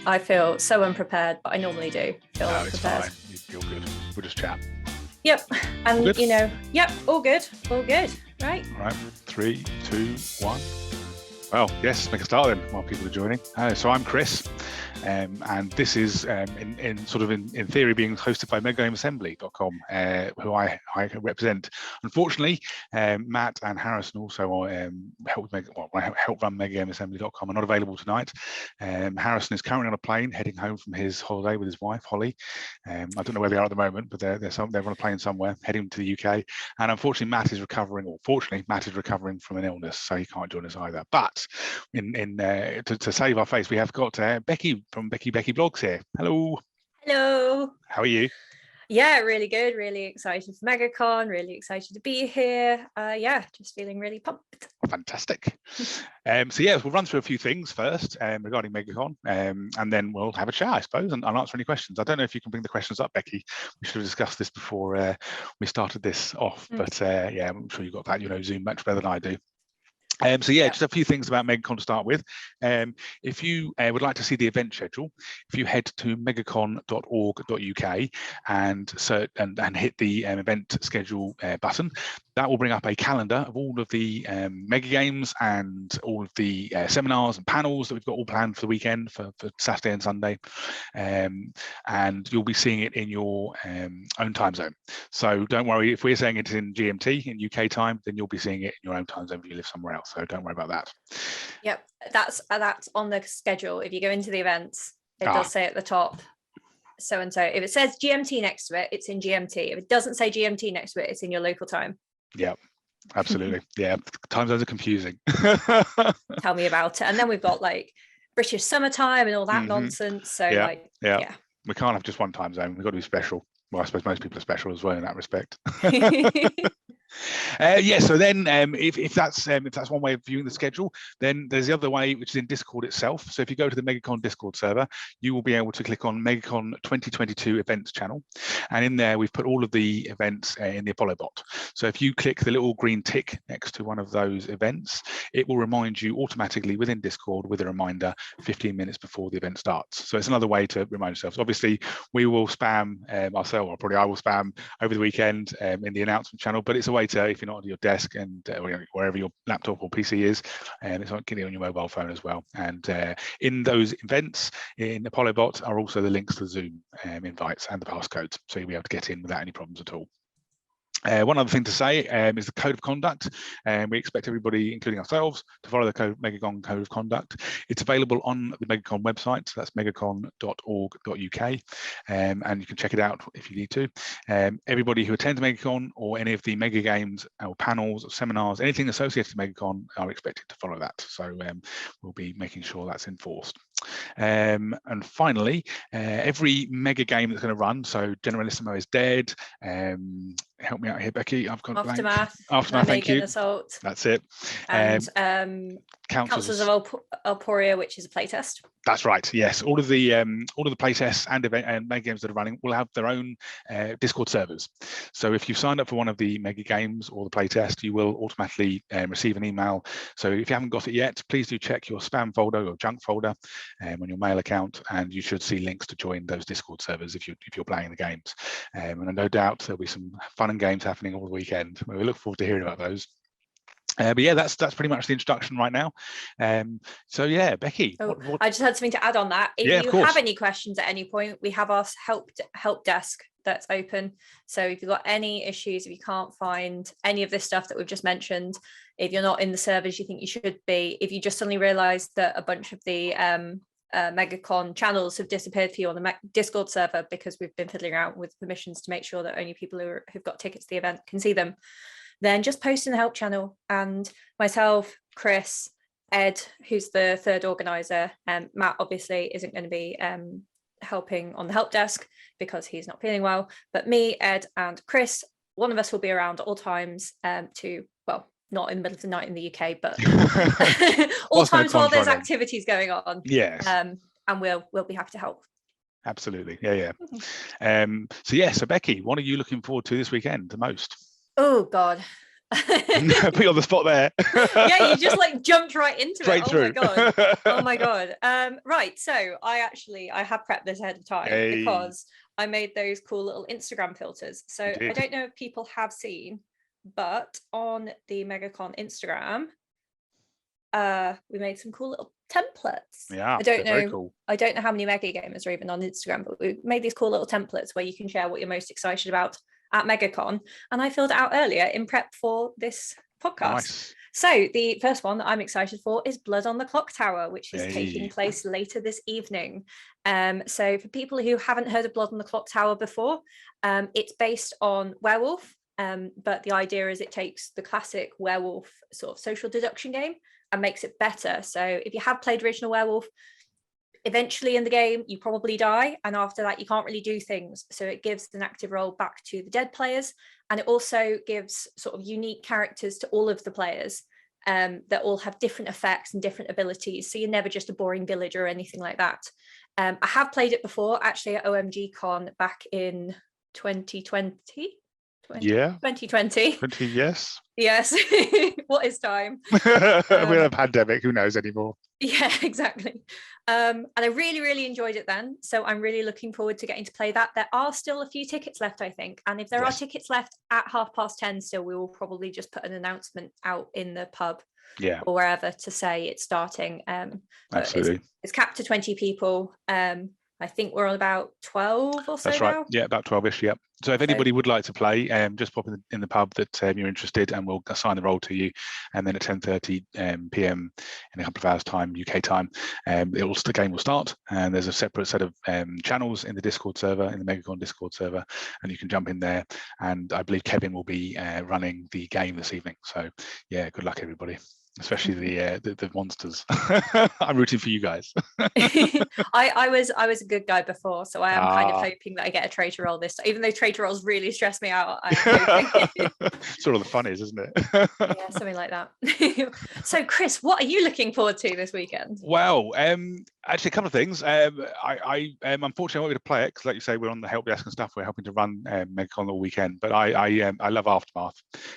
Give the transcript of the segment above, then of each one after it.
I feel so unprepared, but I normally do feel No, unprepared. it's fine. You're good. We'll just chat. Yep. And Good? you know, yep, all good. All good. Right. All right. 3, 2, 1. Well, yes, make a start then while people are joining. So I'm Chris, and this is in theory being hosted by MegagameAssembly.com, who I represent. Unfortunately, Matt and Harrison also help run MegagameAssembly.com are not available tonight. Harrison is currently on a plane heading home from his holiday with his wife Holly. I don't know where they are at the moment, but they're on a plane somewhere heading to the UK. And unfortunately, Matt is recovering from an illness, so he can't join us either. But to save our face, we have got Becky from BeckyBecky Blogs here. Hello. Hello. How are you? Yeah, really good. Really excited for MegaCon. Really excited to be here. Just feeling really pumped. Fantastic. We'll run through a few things first regarding MegaCon, and then we'll have a chat, I suppose, and answer any questions. I don't know if you can bring the questions up, Becky. We should have discussed this before we started this off, but I'm sure you've got that. You know Zoom much better than I do. Just a few things about MegaCon to start with. If you would like to see the event schedule, if you head to megacon.org.uk and search and hit the event schedule button, that will bring up a calendar of all of the mega games and all of the seminars and panels that we've got all planned for the weekend for Saturday and Sunday, and you'll be seeing it in your own time zone. So don't worry, if we're saying it's in GMT, in UK time, then you'll be seeing it in your own time zone if you live somewhere else. So don't worry about that. Yep, that's on the schedule. If you go into the events, it does say at the top, so and so. If it says GMT next to it, it's in GMT. If it doesn't say GMT next to it, it's in your local time. Yeah, absolutely. Yeah, time zones are confusing. Tell me about it. And then we've got like British summertime and all that nonsense. So we can't have just one time zone. We've got to be special. Well, I suppose most people are special as well in that respect. So then if that's one way of viewing the schedule, then there's the other way, which is in Discord itself. So if you go to the MegaCon Discord server, you will be able to click on MegaCon 2022 events channel, and in there we've put all of the events in the Apollo bot. So if you click the little green tick next to one of those events, it will remind you automatically within Discord with a reminder 15 minutes before the event starts. So it's another way to remind yourselves. Obviously we will spam ourselves, or probably I will spam over the weekend in the announcement channel, but it's a way to, if you're not at your desk and wherever your laptop or PC is, and it's like getting it on your mobile phone as well. And in those events in Apollo bot are also the links to the Zoom invites and the passcodes, so you'll be able to get in without any problems at all. One other thing to say is the code of conduct. We expect everybody, including ourselves, to follow the MegaCon code of conduct. It's available on the MegaCon website, so that's megacon.org.uk, and you can check it out if you need to. Everybody who attends MegaCon or any of the mega games or panels or seminars, anything associated with MegaCon, are expected to follow that. So we'll be making sure that's enforced. And finally, every mega game that's going to run, so Generalissimo is dead. Help me out here, Becky. I've got Aftermath. Thank you. Assault. That's it. And Councils of Alporia, which is a playtest. That's right. Yes, all of the playtests and event and mega games that are running will have their own Discord servers. So if you've signed up for one of the mega games or the playtest, you will automatically receive an email. So if you haven't got it yet, please do check your spam folder or junk folder on your mail account, and you should see links to join those Discord servers if you're playing the games. And no doubt there'll be some fun and games happening all the weekend. We look forward to hearing about those. That's pretty much the introduction right now. Becky. I just had something to add on that. If you have any questions at any point, we have our help desk that's open. So if you've got any issues, if you can't find any of this stuff that we've just mentioned, if you're not in the servers you think you should be, if you just suddenly realize that a bunch of the MegaCon channels have disappeared for you on the Discord server because we've been fiddling around with permissions to make sure that only people who've got tickets to the event can see them, then just post in the help channel, and myself, Chris, Ed, who's the third organizer, and Matt obviously isn't going to be helping on the help desk because he's not feeling well, but me, Ed and Chris, one of us will be around at all times not in the middle of the night in the UK, but all times while there's activities going on. Yes. And we'll be happy to help. Absolutely. Yeah. So Becky, what are you looking forward to this weekend the most? Oh God. Put you on the spot there. Yeah, you just like jumped right into Straight it. Through. Oh my god. Right, so I have prepped this ahead of time because I made those cool little Instagram filters. So I don't know if people have seen, but on the MegaCon Instagram, we made some cool little templates. Yeah, I don't know. Very cool. I don't know how many Mega Gamers are even on Instagram, but we made these cool little templates where you can share what you're most excited about at MegaCon, and I filled it out earlier in prep for this podcast. Nice. So the first one that I'm excited for is Blood on the Clock Tower, which is taking place later this evening. So for people who haven't heard of Blood on the Clock Tower before, it's based on Werewolf, but the idea is it takes the classic Werewolf sort of social deduction game and makes it better. So if you have played original Werewolf, eventually in the game you probably die, and after that you can't really do things, so it gives an active role back to the dead players, and it also gives sort of unique characters to all of the players that all have different effects and different abilities, so you're never just a boring villager or anything like that. I have played it before actually at OMG-Con back in 2020. 2020. Yes. What is time? We're in a pandemic, who knows anymore. Yeah, exactly. And I really enjoyed it then, so I'm really looking forward to getting to play that. There are still a few tickets left, I think, and if there are tickets left at 10:30 still, we will probably just put an announcement out in the pub or wherever to say it's starting. Absolutely. It's capped to 20 people. I think we're on about 12 or so. That's right. Now. Yeah, about 12-ish. Yep. So if anybody would like to play, just pop in the pub that you're interested, and we'll assign the role to you. And then at 10:30 p.m. in a couple of hours' time, UK time, the game will start. And there's a separate set of channels in the Discord server, in the MegaCon Discord server, and you can jump in there. And I believe Kevin will be running the game this evening. So yeah, good luck everybody. Especially the monsters. I'm rooting for you guys. I was a good guy before, so I am kind of hoping that I get a traitor roll this time. Even though traitor rolls really stress me out, I'm hoping. Sort of the fun is, isn't it? Yeah, something like that. So Chris, what are you looking forward to this weekend? Well, actually a couple of things. I unfortunately wanted to play it because, like you say, we're on the help desk and stuff. We're helping to run MegaCon all weekend, but I love Aftermath.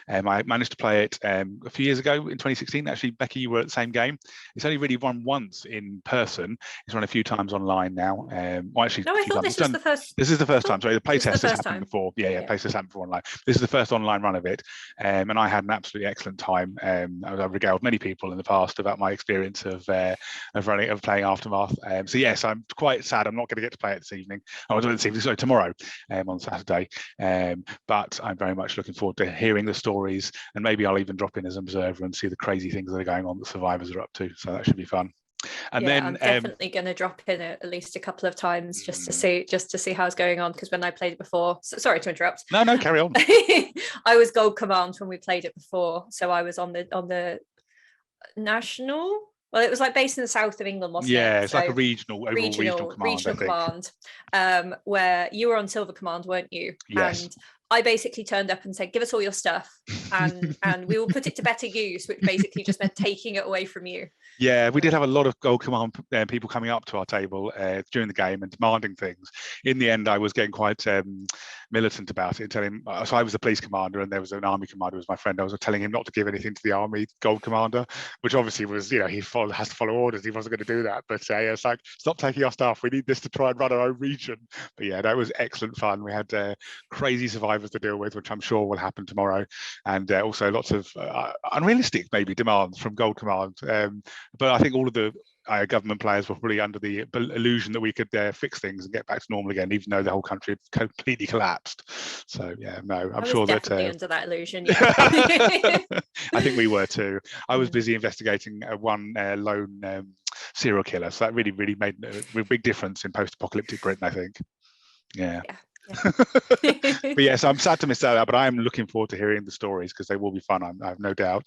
I managed to play it a few years ago in 2016. Actually, Becky, you were at the same game. It's only really run once in person. It's run a few times online now. Well, actually, no, I thought this was the first. This is the first time. Sorry, the playtest has happened before. Yeah, playtest happened before online. This is the first online run of it, and I had an absolutely excellent time. I've regaled many people in the past about my experience of playing Aftermath. So yes, I'm quite sad I'm not going to get to play it this evening. Tomorrow on Saturday. But I'm very much looking forward to hearing the stories, and maybe I'll even drop in as an observer and see the crazy things that are going on that survivors are up to. So that should be fun. And then I'm definitely going to drop in at least a couple of times just to see how it's going on, because when I played it before, sorry to interrupt. No, carry on. I was Gold Command when we played it before, so I was on the national. Well, it was like based in the south of England, wasn't it? Yeah, it's like a regional command, where you were on Silver Command, weren't you? Yes. And I basically turned up and said, give us all your stuff and we will put it to better use, which basically just meant taking it away from you. Yeah, we did have a lot of Gold Command people coming up to our table during the game and demanding things. In the end, I was getting quite militant about it, telling so I was the police commander and there was an army commander who was my friend. I was telling him not to give anything to the army Gold Commander, which obviously was, he has to follow orders. He wasn't going to do that. But it's like, stop taking our stuff. We need this to try and run our own region. But yeah, that was excellent fun. We had crazy survivors to deal with, which I'm sure will happen tomorrow. And also lots of unrealistic, maybe, demands from Gold Command. But I think all of the government players were probably under the illusion that we could fix things and get back to normal again, even though the whole country had completely collapsed. So yeah, no, I'm sure that under that illusion. Yeah. I think we were too. I was busy investigating one lone serial killer, so that really made a big difference in post-apocalyptic Britain, I think. Yeah. But yes, I'm sad to miss that out, but I am looking forward to hearing the stories because they will be fun. I have no doubt.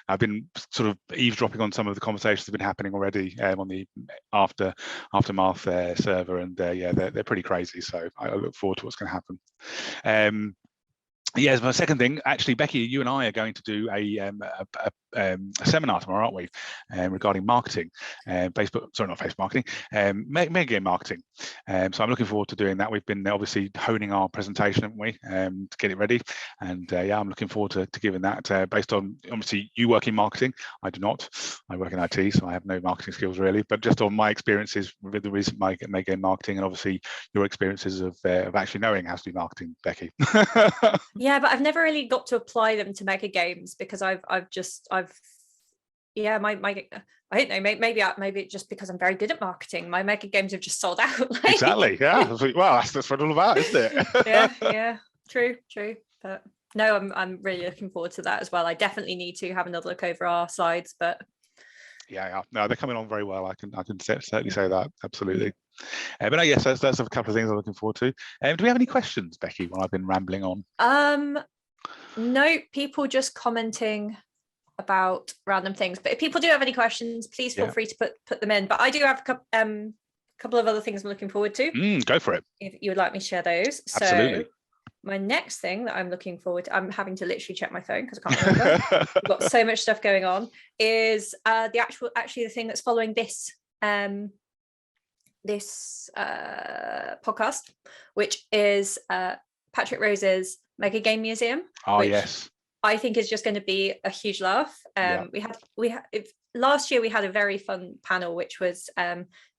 I've been sort of eavesdropping on some of the conversations that have been happening already on the Aftermath server, and they're pretty crazy. So I look forward to what's going to happen. Yes, my second thing, actually, Becky, you and I are going to do a seminar tomorrow, aren't we, regarding marketing, Facebook marketing, Megagame marketing. So I'm looking forward to doing that. We've been obviously honing our presentation, haven't we, to get it ready. And yeah, I'm looking forward to giving that based on, obviously, you work in marketing. I do not. I work in IT, so I have no marketing skills really, but just on my experiences with the recent Megagame marketing, and obviously your experiences of actually knowing how to do marketing, Becky. Yeah, but I've never really got to apply them to mega games because I don't know, maybe it's just because I'm very good at marketing. My mega games have just sold out. Like. Exactly. Yeah. Well, that's what it's all about, isn't it? Yeah. True. But no, I'm really looking forward to that as well. I definitely need to have another look over our slides, but yeah. No, they're coming on very well. I can certainly say that. Absolutely. But yes, that's a couple of things I'm looking forward to. Do we have any questions, Becky, while I've been rambling on? No, people just commenting about random things. But if people do have any questions, please feel free to put them in. But I do have a couple of other things I'm looking forward to. Go for it. If you would like me to share those. Absolutely. So my next thing that I'm looking forward to, I'm having to literally check my phone because I can't remember. We've got so much stuff going on, is the thing that's following this podcast, which is Patrick Rose's Megagame Museum. Oh, yes. I think is just going to be a huge laugh. Last year we had a very fun panel, which was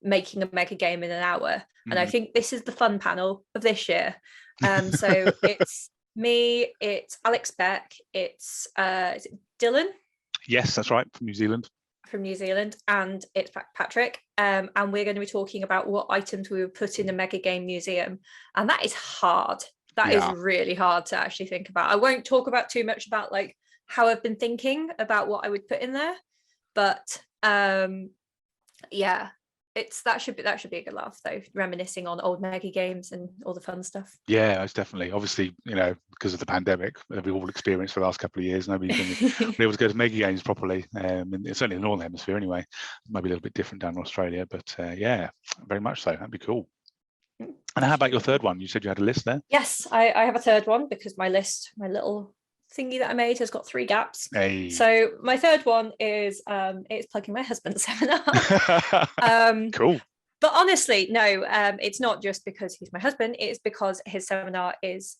making a mega game in an hour. And I think this is the fun panel of this year. So it's me, it's Alex Beck, it's is it Dylan? Yes, that's right, from New Zealand. And it's Patrick. And we're going to be talking about what items we would put in the Megagame Museum. And that is hard. That is really hard to actually think about. I won't talk about too much about like how I've been thinking about what I would put in there, but that should be a good laugh though, reminiscing on old Mega games and all the fun stuff. Yeah, it's definitely, obviously, because of the pandemic that we've all experienced for the last couple of years, nobody's been able to go to Mega games properly. And certainly in the Northern Hemisphere anyway. Maybe a little bit different down in Australia, but yeah, very much so. That'd be cool. And how about your third one? You said you had a list there. Yes, I have a third one because my little thingy that I made has got 3 gaps. Hey. So my third one is it's plugging my husband's seminar. Cool. But honestly, no, it's not just because he's my husband. It's because his seminar is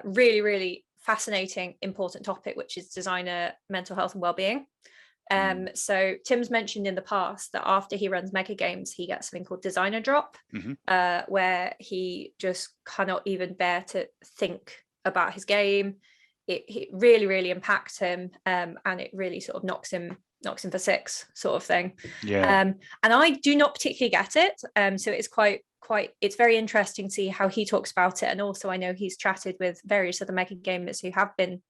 really, really fascinating, important topic, which is designer mental health and well-being. So Tim's mentioned in the past that after he runs Mega Games, he gets something called designer drop, where he just cannot even bear to think about his game. It really, really impacts him, and it really sort of knocks him for 6 sort of thing. And I do not particularly get it. So it's it's very interesting to see how he talks about it. And also I know he's chatted with various other Mega gamers who have been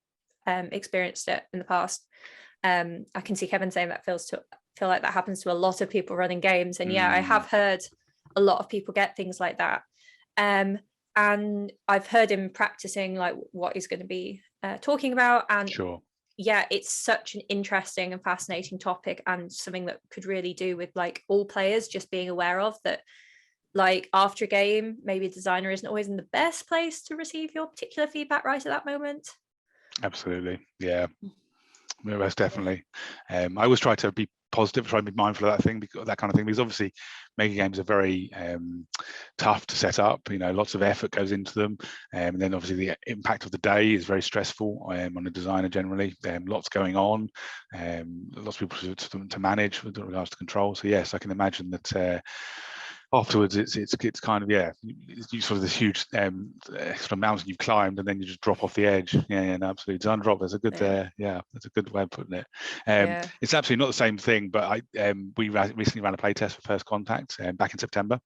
experienced it in the past. I can see Kevin saying that feel like that happens to a lot of people running games, and I have heard a lot of people get things like that, and I've heard him practicing like what he's going to be talking about, and it's such an interesting and fascinating topic, and something that could really do with like all players just being aware of that, like after a game maybe a designer isn't always in the best place to receive your particular feedback right at that moment. Absolutely. Most definitely. I always try to be positive, try to be mindful of that kind of thing, because obviously Mega games are very tough to set up. Lots of effort goes into them, and then obviously the impact of the day is very stressful on a designer generally. Lots going on, lots of people to manage with regards to control. So yes, I can imagine that afterwards it's kind of you sort of this huge sort of mountain you've climbed, and then you just drop off the edge. Absolutely. Design drop, that's a good that's a good way of putting it. It's absolutely not the same thing, but we recently ran a play test for First Contact back in September.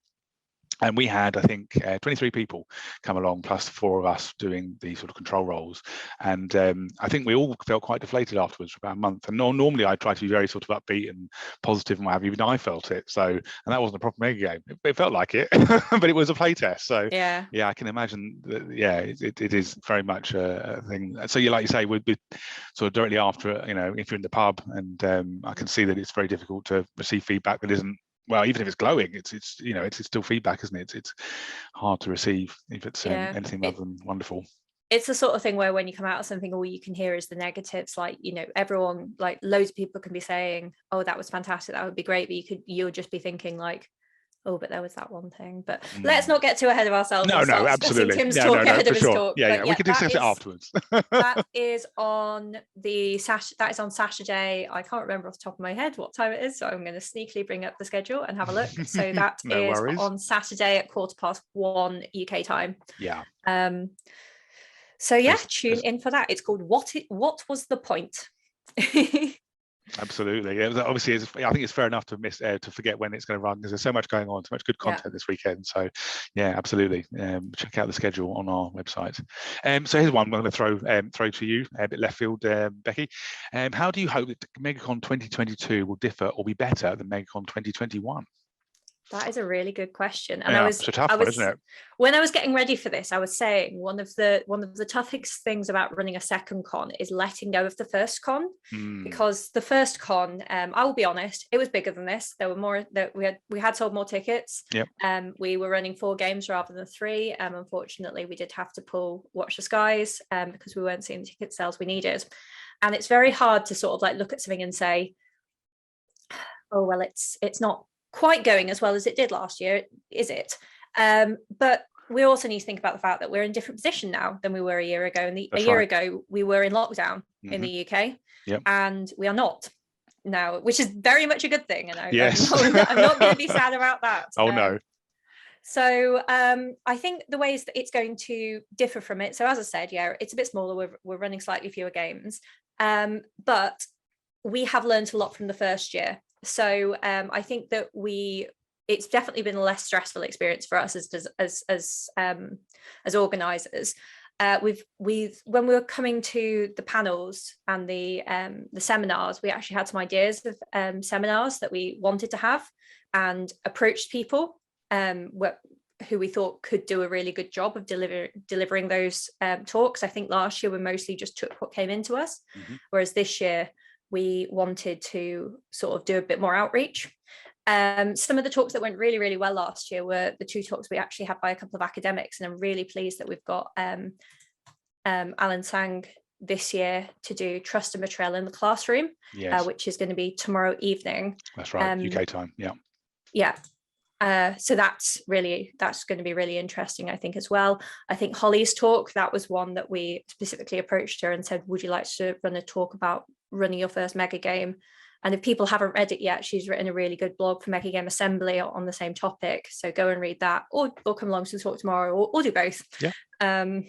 And we had, I think, 23 people come along, plus 4 of us doing the sort of control roles. And I think we all felt quite deflated afterwards for about a month. And normally I try to be very sort of upbeat and positive and what have you, even I felt it. So, and that wasn't a proper Mega game. It felt like it, but it was a play test. So I can imagine that, it is very much a thing. So like you say, we'd be sort of directly after it, if you're in the pub, and I can see that it's very difficult to receive feedback that isn't, well, even if it's glowing, it's still feedback, isn't it? It's hard to receive if it's anything other than wonderful. it's the sort of thing where when you come out of something, all you can hear is the negatives. Like, you know, everyone, like loads of people can be saying, oh, that was fantastic, that would be great, but you'll just be thinking like, oh, but there was that one thing. But let's not get too ahead of ourselves. No, absolutely. Tim's talk ahead of his sure. talk. Yeah, we can discuss it afterwards. That is on Saturday. I can't remember off the top of my head what time it is, so I'm going to sneakily bring up the schedule and have a look. So that is worries. On Saturday at 1:15 UK time. Yeah. So yeah, tune in for that. It's called What Was the Point? Absolutely. Yeah, obviously, I think it's fair enough to forget when it's going to run, because there's so much going on, so much good content this weekend. So yeah, absolutely. Check out the schedule on our website. So here's one I'm going to throw to you, a bit left field, Becky. How do you hope that MegaCon 2022 will differ or be better than MegaCon 2021? That is a really good question. And it's a tough one, isn't it? When I was getting ready for this, I was saying one of the toughest things about running a second con is letting go of the first con, because the first con, I will be honest, it was bigger than this. There were more that we had sold more tickets. Yep. We were running 4 games rather than 3. Unfortunately, we did have to pull Watch the Skies because we weren't seeing the ticket sales we needed. And it's very hard to sort of like look at something and say, oh well, it's not quite going as well as it did last year, is it? But we also need to think about the fact that we're in a different position now than we were a year ago. And a year ago, we were in lockdown in the UK, and we are not now, which is very much a good thing. And yes. I'm not going to be sad about that. Oh, no. So I think the ways that it's going to differ from it. So as I said, it's a bit smaller. We're running slightly fewer games, but we have learned a lot from the first year. So I think that it's definitely been a less stressful experience for us as organisers. When we were coming to the panels and the seminars, we actually had some ideas of seminars that we wanted to have, and approached people who we thought could do a really good job of delivering those talks. I think last year we mostly just took what came into us, whereas this year we wanted to sort of do a bit more outreach. Some of the talks that went really, really well last year were the 2 talks we actually had by a couple of academics, and I'm really pleased that we've got Alan Sang this year to do Trust and Betrayal in the Classroom, which is going to be tomorrow evening. That's right, UK time, Yeah. So that's going to be really interesting, I think, as well. I think Holly's talk, that was one that we specifically approached her and said, would you like to run a talk about running your first mega game? And if people haven't read it yet, she's written a really good blog for Megagame Assembly on the same topic. So go and read that, or come along to the talk tomorrow, or do both. Yeah. I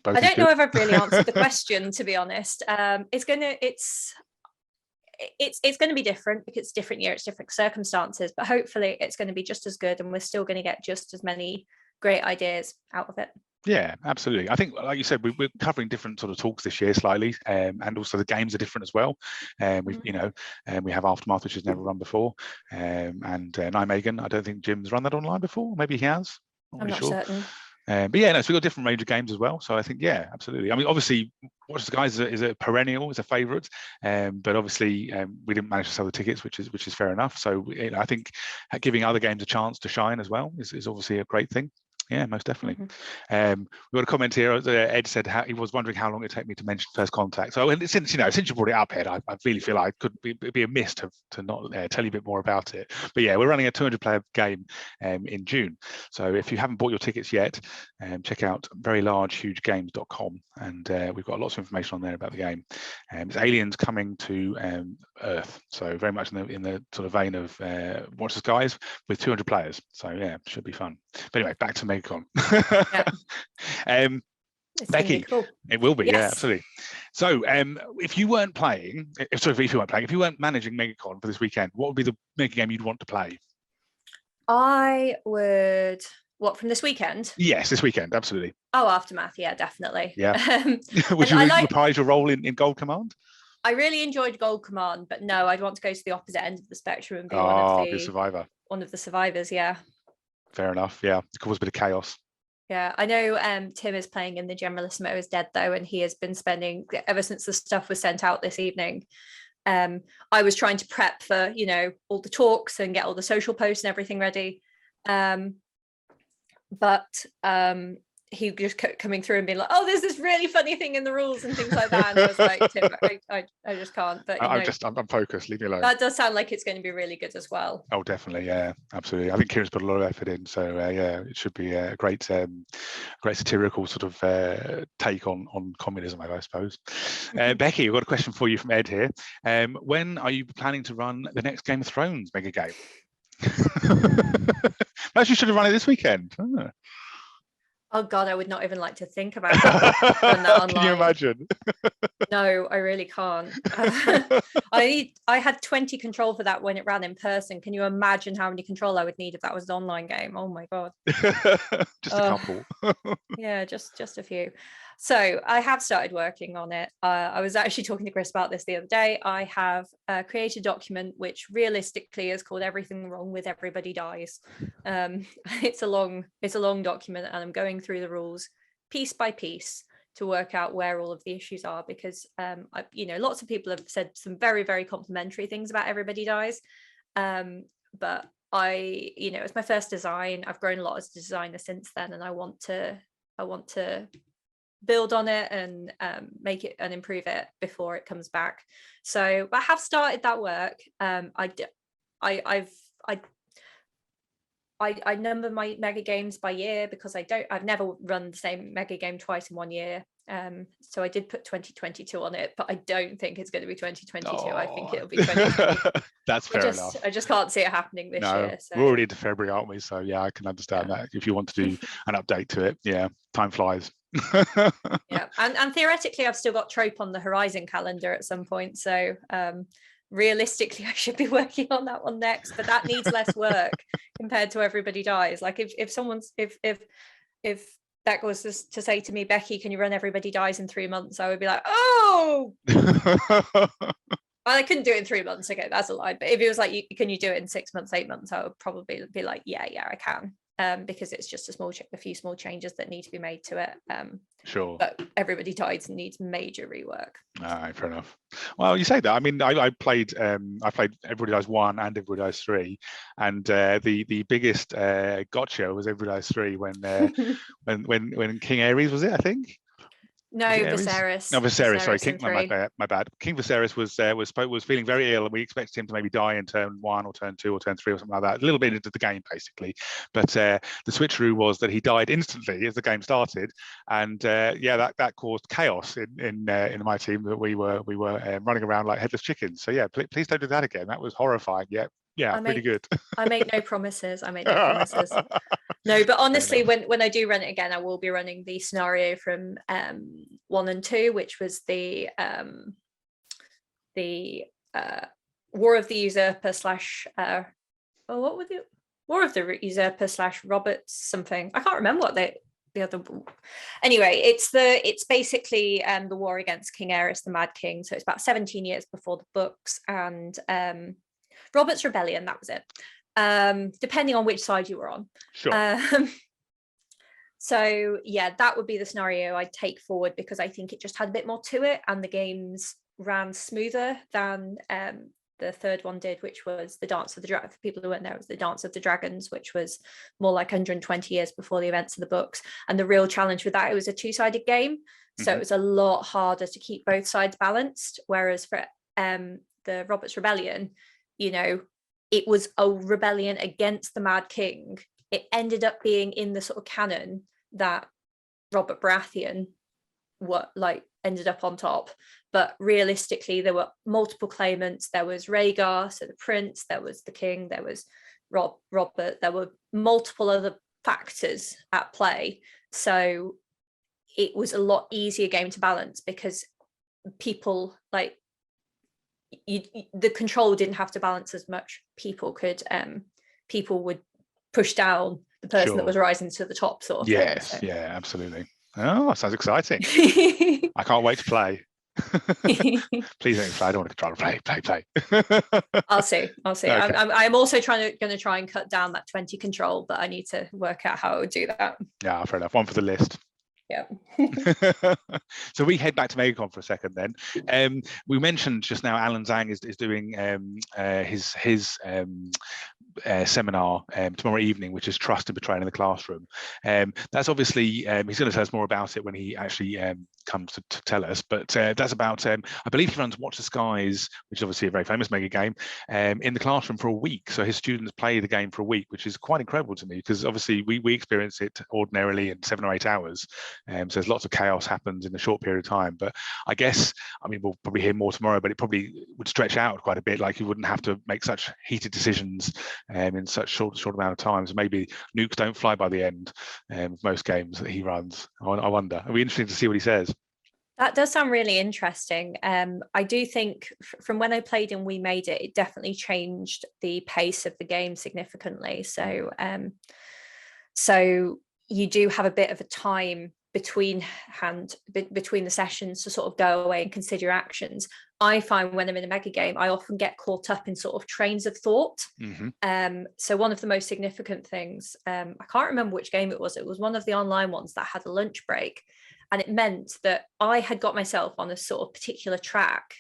don't know if I've really answered the question, to be honest. It's going to be different because it's a different year, it's different circumstances, but hopefully it's going to be just as good, and we're still going to get just as many great ideas out of it. Yeah, absolutely. I think, like you said, we're covering different sort of talks this year slightly, and also the games are different as well. We have Aftermath, which has never run before, and Nijmegen. I don't think Jim's run that online before. Maybe he has. I'm not certain. But yeah, so we've got a different range of games as well. So I think, yeah, absolutely. I mean, obviously, Watch the Skies is a perennial, is a favourite, but obviously we didn't manage to sell the tickets, which is fair enough. So I think giving other games a chance to shine as well is obviously a great thing. Yeah, most definitely. We've got a comment here. Ed said he was wondering how long it take me to mention First Contact. So since you brought it up, Ed, I really feel like it could be amiss to not tell you a bit more about it. But yeah, we're running a 200-player game in June. So if you haven't bought your tickets yet, check out verylargehugegames.com, and we've got lots of information on there about the game. It's aliens coming to Earth, so very much in the sort of vein of Watch the Skies with 200 players. So yeah, should be fun. But anyway, back to MegaCon. Becky, cool. It will be, yes. Yeah, absolutely. So if you weren't managing MegaCon for this weekend, what would be the mega game you'd want to play? I would. What, from this weekend? Yes, this weekend, absolutely. Oh, Aftermath, yeah, definitely. Yeah. Would you reprise your role in Gold Command? I really enjoyed Gold Command, but no, I'd want to go to the opposite end of the spectrum and be one of the survivors, yeah. Fair enough, yeah. It causes a bit of chaos. Yeah, I know Tim is playing in the Generalist Mo is Dead, though, and he has been spending, ever since the stuff was sent out this evening, I was trying to prep for, all the talks and get all the social posts and everything ready. But he just kept coming through and being like, oh, there's this really funny thing in the rules and things like that. And I was like, Tim, I just can't. But I'm focused. Leave me alone. That does sound like it's going to be really good as well. Oh, definitely, yeah, absolutely. I think Kieran's put a lot of effort in, so yeah, it should be a great satirical sort of take on communism, I suppose. Becky, I've got a question for you from Ed here. When are you planning to run the next Game of Thrones mega game? Perhaps you should have run it this weekend. Oh God, I would not even like to think about that. Can you imagine? No, I really can't. I had 20 control for that when it ran in person. Can you imagine how many control I would need if that was an online game? Oh my God. Just a couple. Yeah, just a few. So I have started working on it. I was actually talking to Chris about this the other day. I have created a document which realistically is called Everything Wrong with Everybody Dies. It's a long document, and I'm going through the rules piece by piece to work out where all of the issues are, because lots of people have said some very, very complimentary things about Everybody Dies, but it's my first design. I've grown a lot as a designer since then, and I want to build on it and make it and improve it before it comes back. So I have started that work. I number my mega games by year because I've never run the same mega game twice in 1 year. So I did put 2022 on it, but I don't think it's going to be 2022. I think it'll be 2020. That's fair enough. I just can't see it happening this year. So. We're already into February, aren't we? So yeah, I can understand that. If you want to do an update to it, yeah, time flies. Yeah, and theoretically, I've still got Trope on the Horizon calendar at some point. So realistically, I should be working on that one next, but that needs less work compared to Everybody Dies. Like if that was to say to me, Becky, can you run Everybody Dies in 3 months? I would be like, oh. I couldn't do it in 3 months. Okay, that's a lie. But if it was like, can you do it in 6 months, 8 months? I would probably be like, yeah, I can. Because it's just a few small changes that need to be made to it. Sure. But Everybody Dies needs major rework. All right, fair enough. Well, you say that. I mean, I played Everybody Dies 1 and Everybody Dies 3, and the biggest gotcha was Everybody Dies 3 when King Ares, was it? I think. No, Viserys. No, Viserys. Sorry, my bad. King Viserys was feeling very ill, and we expected him to maybe die in turn 1 or turn 2 or turn 3 or something like that. A little bit into the game, basically. But the switcheroo was that he died instantly as the game started, and that caused chaos in my team. That we were running around like headless chickens. So yeah, please don't do that again. That was horrifying. Yeah, pretty good. I make no promises. No, but honestly, when I do run it again, I will be running the scenario from 1 and 2, which was the War of the Usurper / what was it? War of the Usurper / Roberts something. I can't remember what the other. Anyway, it's basically the war against King Ares, the Mad King. So it's about 17 years before the books, and Robert's Rebellion, that was it. Depending on which side you were on. Sure. So yeah, that would be the scenario I'd take forward, because I think it just had a bit more to it, and the games ran smoother than the third one did, which was the Dance of the Dragon. For people who weren't there, it was the Dance of the Dragons, which was more like 120 years before the events of the books. And the real challenge with that, it was a 2-sided game, so it was a lot harder to keep both sides balanced. Whereas for the Robert's Rebellion, it was a rebellion against the Mad King. It ended up being in the sort of canon that Robert Baratheon ended up on top. But realistically, there were multiple claimants. There was Rhaegar, so the prince, there was the king, there was Robert, there were multiple other factors at play. So it was a lot easier game to balance, because people the control didn't have to balance as much. People would push down the person that was rising to the top, sort of thing, so. Yeah, absolutely. Oh, sounds exciting. I can't wait to play. Please don't play. I don't want to control. Play. I'll see. Okay. I'm also going to try and cut down that 20 control, but I need to work out how I would do that. Yeah, fair enough. One for the list. Yeah. So we head back to MegaCon for a second then. We mentioned just now Alan Zhang is doing his seminar tomorrow evening, which is Trust and Betrayal in the Classroom. That's obviously, he's going to tell us more about it when he actually comes to tell us, but that's about, I believe he runs Watch the Skies, which is obviously a very famous mega game, in the classroom for a week. So his students play the game for a week, which is quite incredible to me, because obviously we experience it ordinarily in 7 or 8 hours. So there's lots of chaos happens in a short period of time. But I guess, I mean, we'll probably hear more tomorrow, but it probably would stretch out quite a bit. Like you wouldn't have to make such heated decisions in such short amount of time. So maybe nukes don't fly by the end of most games that he runs. I wonder. It'll be interesting to see what he says. That does sound really interesting. I do think from when I played and we made it, it definitely changed the pace of the game significantly. So, so you do have a bit of a time between the sessions to sort of go away and consider your actions. I find when I'm in a mega game, I often get caught up in sort of trains of thought. So one of the most significant things, I can't remember which game it was. It was one of the online ones that had a lunch break. And it meant that I had got myself on a sort of particular track,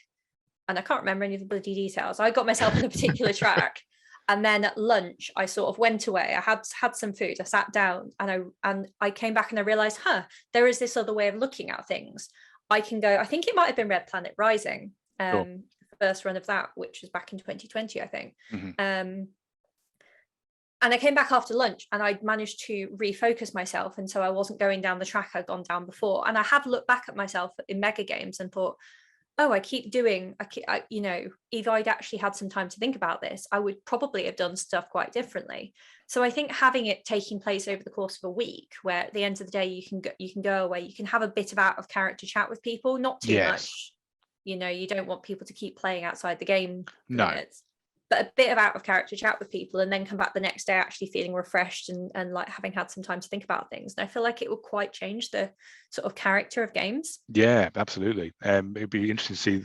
and I can't remember any of the bloody details. I got myself on a particular track, and then at lunch, I sort of went away. I had some food. I sat down, and I came back, and I realized, there is this other way of looking at things. I can go. I think it might have been Red Planet Rising, first run of that, which was back in 2020, I think. And I came back after lunch and I'd managed to refocus myself. And so I wasn't going down the track I'd gone down before. And I have looked back at myself in mega games and thought, I keep doing, you know, if I'd actually had some time to think about this, I would probably have done stuff quite differently. So I think having it taking place over the course of a week, where at the end of the day, you can go away, you can have a bit of out of character chat with people, not too much. You know, you don't want people to keep playing outside the game minutes. But a bit of out of character chat with people, and then come back the next day actually feeling refreshed and like having had some time to think about things. And I feel like it will quite change the sort of character of games. Yeah, absolutely. It'd be interesting to see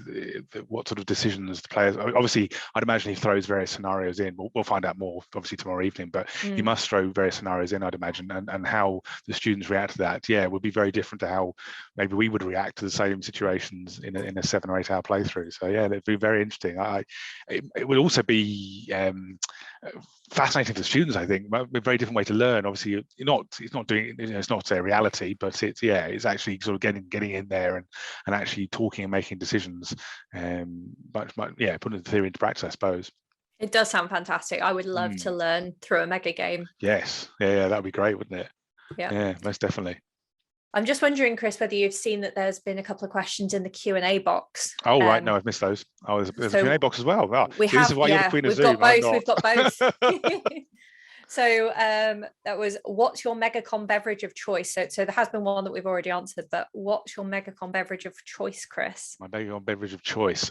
what sort of decisions the players, obviously I'd imagine he throws various scenarios in. We'll find out more obviously tomorrow evening, but he must throw various scenarios in, I'd imagine, and how the students react to that, would be very different to how maybe we would react to the same situations in a 7 or 8 hour playthrough. So it'd be very interesting. It would also be fascinating for students, I think. A very different way to learn. Obviously, it's not doing, it's not a reality, but it's actually sort of getting in there and actually talking and making decisions. But putting the theory into practice, I suppose. It does sound fantastic. I would love to learn through a mega game. Yes, that would be great, wouldn't it? Yeah, most definitely. I'm just wondering, Chris, whether you've seen that there's been a couple of questions in the Q&A box. Oh, right. No, I've missed those. Oh, there's a Q&A box as well. Oh, this is why you're the queen of Zoom. We've got both. So that was, what's your MegaCon beverage of choice? So there has been one that we've already answered, but what's your MegaCon beverage of choice, Chris? My MegaCon beverage of choice.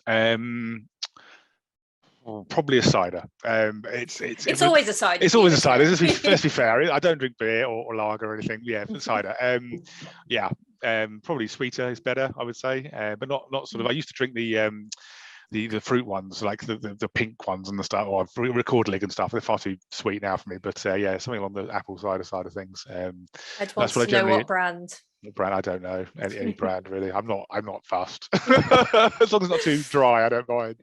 Probably a cider. It's always a cider. It's always a cider. Let's be fair. I don't drink beer or lager or anything. Cider. Probably sweeter is better, I would say. But not sort of. I used to drink the fruit ones, like the pink ones and the stuff, or record leg and stuff. They're far too sweet now for me. But something along the apple cider side of things. I'd want to know what brand. Brand, I don't know any brand really. I'm not fussed. As long as it's not too dry, I don't mind.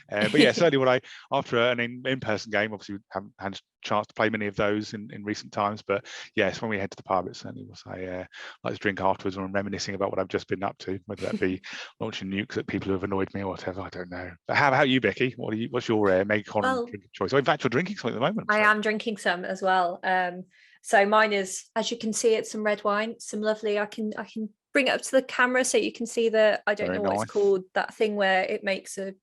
But certainly when after an in-person game, obviously we haven't had a chance to play many of those in recent times, but yes, when we head to the pub, it certainly was. I like to drink afterwards when I'm reminiscing about what I've just been up to, whether that be launching nukes at people who have annoyed me or whatever. I don't know. But how about you, Becky? What's your MegaCon drink of choice? In fact, you're drinking something at the moment. I am drinking some as well. So mine is, as you can see, it's some red wine, some lovely. I can bring it up to the camera so you can see the, I don't know what it's called, that thing where it makes a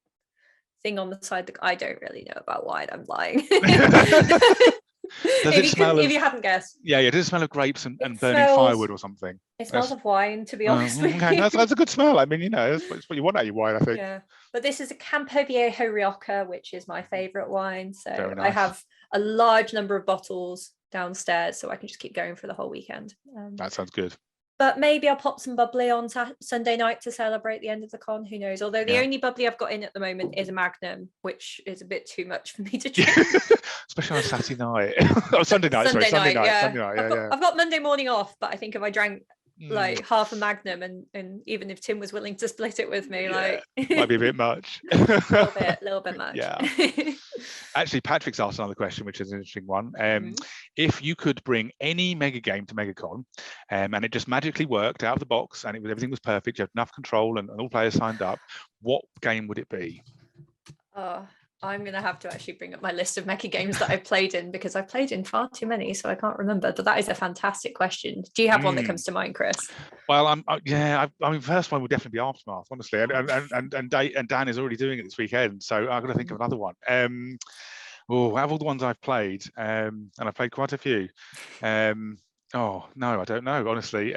thing on the side. I don't really know about wine. I'm lying. If you hadn't guessed. Does it smell of grapes and burning firewood or something? It smells of wine, to be honest with you. That's a good smell. I mean, that's what you want out of your wine, I think. Yeah, but this is a Campo Viejo Rioja, which is my favourite wine. So I have a large number of bottles downstairs, so I can just keep going for the whole weekend. That sounds good. But maybe I'll pop some bubbly on Sunday night to celebrate the end of the con. Who knows? Although the only bubbly I've got in at the moment is a Magnum, which is a bit too much for me to drink. Especially on a Saturday night. Sunday night. Sunday night. I've got Monday morning off, but I think if I drank like half a Magnum, and even if Tim was willing to split it with me, like might be a bit much. a little bit much. Yeah. Actually, Patrick's asked another question, which is an interesting one. If you could bring any mega game to MegaCon, and it just magically worked out of the box, and everything was perfect, you had enough control, and all players signed up, what game would it be? I'm going to have to actually bring up my list of mecha games that I've played in, because I've played in far too many, so I can't remember. But that is a fantastic question. Do you have one that comes to mind, Chris? Well, I mean, first one would definitely be Aftermath, honestly, and Dan is already doing it this weekend, so I've got to think of another one. Out of all the ones I've played, and I've played quite a few. No, I don't know, honestly.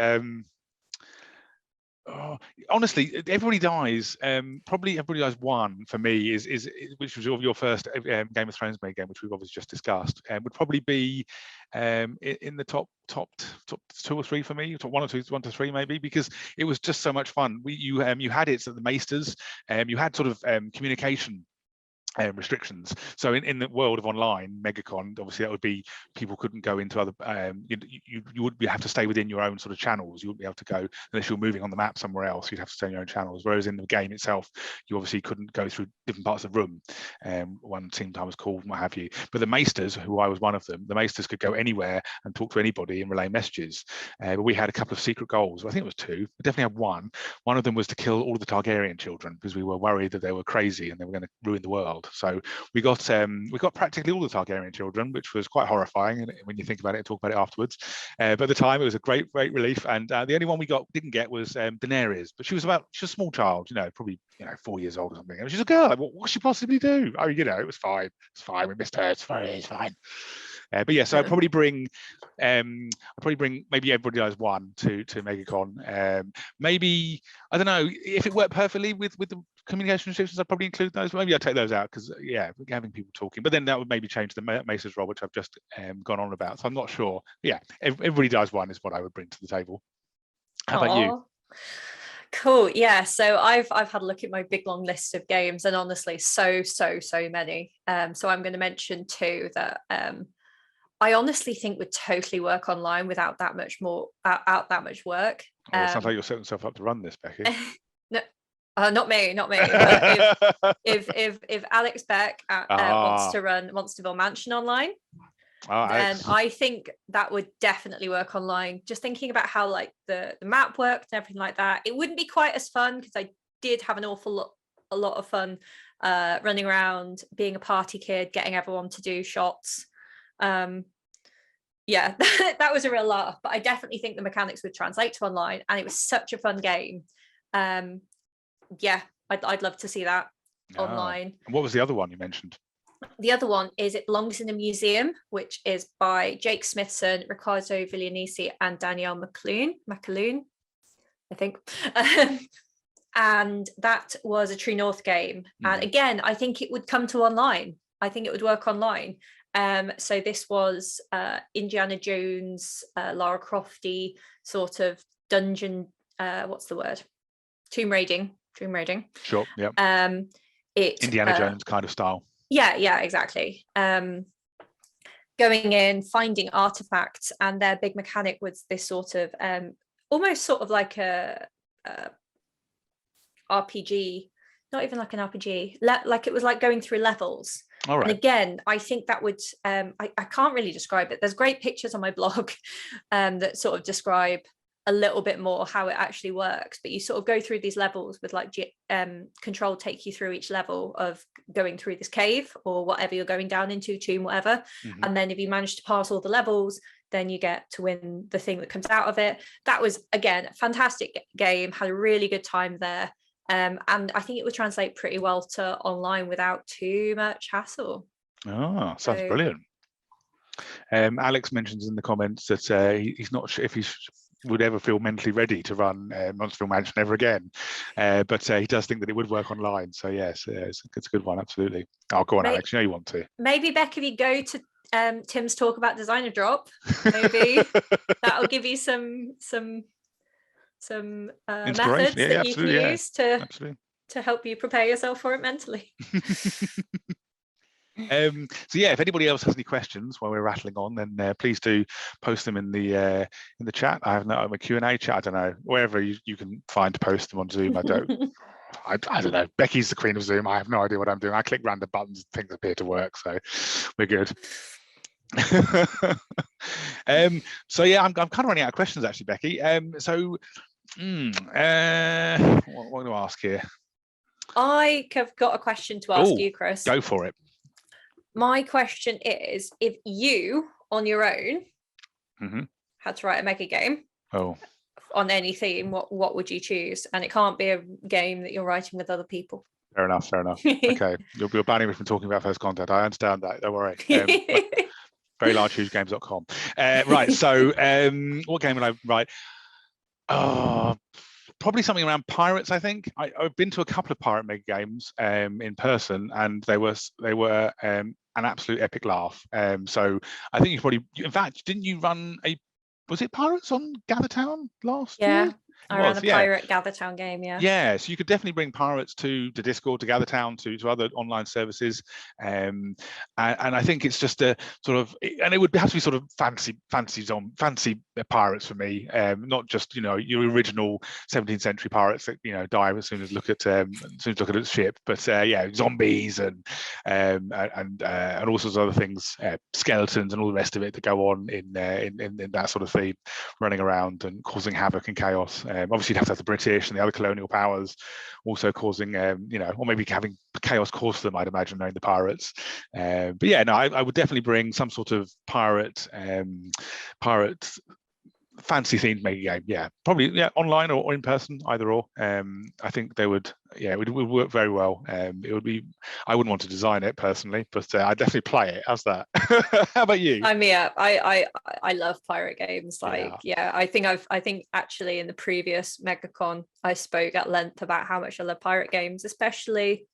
Honestly, Everybody Dies. Probably Everybody Dies 1 for me is which was your first Game of Thrones mega game, which we've obviously just discussed. Would probably be in the top 2 or 3 for me, top 1 to 3 maybe, because it was just so much fun. You had it at the Maesters, you had sort of communication restrictions. So in the world of online MegaCon, obviously that would be people couldn't go into other you would have to stay within your own sort of channels. You wouldn't be able to go unless you're moving on the map somewhere else. You'd have to stay in your own channels, whereas in the game itself you obviously couldn't go through different parts of the room. One team time was called and what have you, but the Maesters, who I was one of them, the Maesters could go anywhere and talk to anybody and relay messages. But we had a couple of secret goals. I think it was 2. We definitely had one of them was to kill all of the Targaryen children, because we were worried that they were crazy and they were going to ruin the world. So we got practically all the Targaryen children, which was quite horrifying when you think about it and talk about it afterwards. But at the time, it was a great relief. And the only one we didn't get was Daenerys, but she was a small child, probably 4 years old or something. And she's a girl. Like, what could she possibly do? Oh, it was fine. It's fine. We missed her. It's fine. But yeah, so I'd probably bring maybe Everybody Dies 1 to MegaCon. Maybe, I don't know, if it worked perfectly with the communication restrictions, I'd probably include those. Maybe I'd take those out, because having people talking, but then that would maybe change the Mace's role, which I've just gone on about. So I'm not sure. Yeah, Everybody Dies 1 is what I would bring to the table. How about you? Cool. Yeah, so I've had a look at my big long list of games, and honestly, so many. So I'm going to mention 2 that I honestly think would totally work online without that much work. It sounds like you're setting yourself up to run this, Becky. No, not me. But if Alex Beck wants to build Mansion online, then I think that would definitely work online. Just thinking about how like the map worked and everything like that, it wouldn't be quite as fun, because I did have a lot of fun running around, being a party kid, getting everyone to do shots. That was a real laugh, but I definitely think the mechanics would translate to online, and it was such a fun game. I'd love to see that online. And what was the other one you mentioned? The other one is It Belongs in a Museum, which is by Jake Smithson, Riccardo Viglianesi, and Danielle McAloon, I think. And that was a True North game. And again, I think it would come to online. I think it would work online. So this was Indiana Jones, Lara Crofty sort of dungeon, what's the word? Tomb raiding. Sure, yeah. Indiana Jones kind of style. Yeah, exactly. Going in, finding artifacts, and their big mechanic was this sort of almost sort of like a RPG, not even like an RPG, like it was like going through levels. All right. And again, I think that would I can't really describe it. There's great pictures on my blog that sort of describe a little bit more how it actually works, but you sort of go through these levels with like control take you through each level of going through this cave or whatever you're going down into, tomb, whatever. And then if you manage to pass all the levels, then you get to win the thing that comes out of it. That was, again, a fantastic game, had a really good time there. And I think it would translate pretty well to online without too much hassle. Sounds brilliant. Alex mentions in the comments that he's not sure if he would ever feel mentally ready to run Monsterville Mansion ever again, but he does think that it would work online. So yes, it's a good one, absolutely. Oh, go on, Alex. You know you want to. Maybe, Becky, if you go to Tim's talk about Designer Drop, maybe that'll give you some methods that you can use to help you prepare yourself for it mentally. So yeah, if anybody else has any questions while we're rattling on, then please do post them in the chat. I have a Q&A chat. I don't know, wherever you can find to post them on Zoom. I don't know. Becky's the queen of Zoom. I have no idea what I'm doing. I click random buttons, things appear to work, so we're good. So yeah, I'm kind of running out of questions actually, Becky. So what do I ask here? I have got a question to ask you, Chris. Go for it. My question is, if you on your own had to write a mega game on any theme, what would you choose? And it can't be a game that you're writing with other people. Fair enough. Okay, you're banning me from talking about first contact. I understand that. Don't worry. VeryLargeHugeGames.com. Right. So, what game would I write? Probably something around pirates. I think I've been to a couple of pirate mega games in person, and they were an absolute epic laugh. So I think in fact, didn't you run was it Pirates on Gathertown last year? I ran a pirate Gathertown game, Yeah, so you could definitely bring pirates to Discord, to Gathertown, to other online services, and I think it's just a sort of, and it would have to be sort of fancy pirates for me, not just your original 17th century pirates that die as soon as look at a ship, but zombies and all sorts of other things, skeletons and all the rest of it that go on in that sort of theme, running around and causing havoc and chaos. Obviously, you'd have to have the British and the other colonial powers also causing, or maybe having chaos cause them, I'd imagine, knowing the pirates. But yeah, no, I would definitely bring some sort of pirate fancy themed mega game. Yeah, probably online or in person, either or. I think they would. Yeah, it would work very well. It would be. I wouldn't want to design it personally, but I'd definitely play it. How's that? How about you? I love pirate games. I think actually in the previous MegaCon I spoke at length about how much I love pirate games, especially